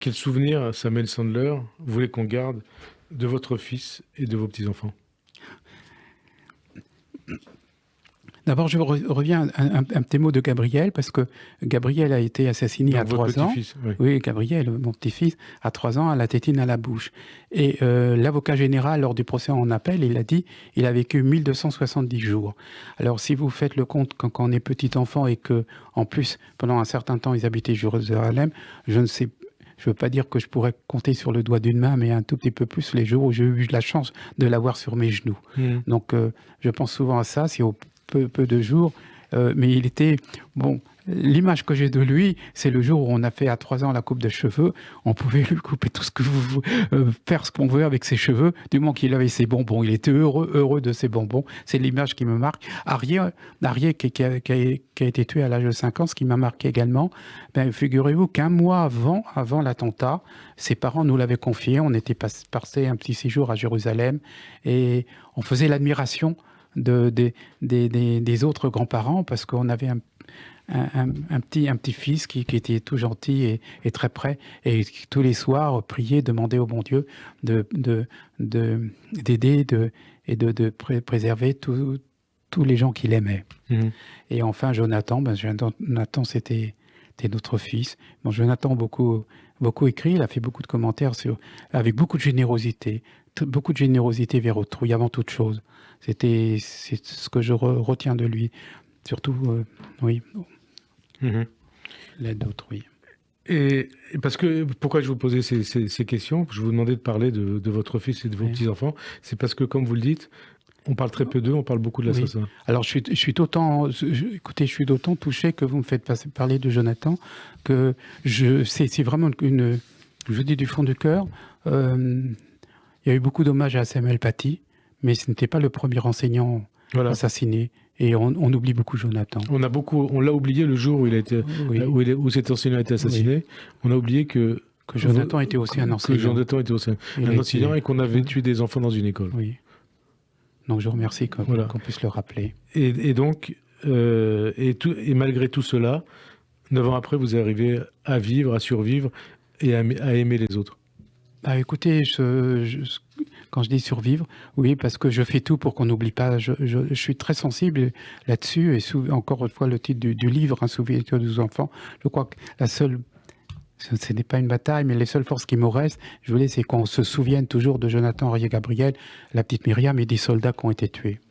Quel souvenir, Samuel Sandler, vous voulez qu'on garde de votre fils et de vos petits-enfants? D'abord, je reviens un petit mot de Gabriel, parce que Gabriel a été assassiné à Donc votre 3 ans. petit-fils, oui. Oui, Gabriel, mon petit-fils, à 3 ans, à la tétine à la bouche. Et l'avocat général, lors du procès en appel, il a dit il a vécu 1270 jours. Alors, si vous faites le compte, quand on est petit enfant et que, en plus, pendant un certain temps, ils habitaient Jérusalem, je ne sais je ne veux pas dire que je pourrais compter sur le doigt d'une main, mais un tout petit peu plus les jours où j'ai eu la chance de l'avoir sur mes genoux. Mmh. Donc, je pense souvent à ça, c'est au peu de jours, mais il était... Bon, l'image que j'ai de lui, c'est le jour où on a fait à 3 ans la coupe de cheveux. On pouvait lui couper tout ce que faire ce qu'on veut avec ses cheveux, du moment qu'il avait ses bonbons. Il était heureux de ses bonbons. C'est l'image qui me marque. Arié qui a été tué à l'âge de 5 ans, ce qui m'a marqué également, figurez-vous qu'un mois avant l'attentat, ses parents nous l'avaient confié. On était passé un petit séjour à Jérusalem et on faisait l'admiration des autres grands-parents, parce qu'on avait un petit-fils qui était tout gentil et très près, et qui tous les soirs priait, demandait au bon Dieu d'aider et de préserver tous les gens qu'il aimait. Mmh. Et enfin, Jonathan, Jonathan c'était notre fils. Bon, Jonathan beaucoup écrit, il a fait beaucoup de commentaires avec beaucoup de générosité vers autrui avant toute chose. C'est ce que je retiens de lui, surtout, oui, Mmh. l'aide d'autrui. Et parce que pourquoi je vous posais ces questions, je vous demandais de parler de votre fils et de vos Oui. petits-enfants, c'est parce que, comme vous le dites, on parle très peu d'eux, on parle beaucoup de Oui. l'assassin. Alors, écoutez, je suis d'autant touché que vous me faites parler de Jonathan, que c'est vraiment je vous dis du fond du cœur, il y a eu beaucoup d'hommages à Samuel Paty, mais ce n'était pas le premier enseignant Voilà. assassiné, et on oublie beaucoup Jonathan. On l'a oublié le jour où il a été, Oui. où cet enseignant a été assassiné. On a oublié que Jonathan était aussi un enseignant. Que Jonathan était aussi un enseignant et qu'on avait tué des enfants dans une école. Oui. Donc je vous remercie qu'on puisse le rappeler. Et donc, et malgré tout cela, 9 ans après, vous arrivez à vivre, à survivre et à aimer les autres. Écoutez, quand je dis survivre, oui, parce que je fais tout pour qu'on n'oublie pas. Je suis très sensible là-dessus, et encore une fois, le titre du livre, Un souvenir des enfants, je crois que ce n'est pas une bataille, mais les seules forces qui me restent, c'est qu'on se souvienne toujours de Jonathan, Arié, Gabriel, la petite Myriam et des soldats qui ont été tués.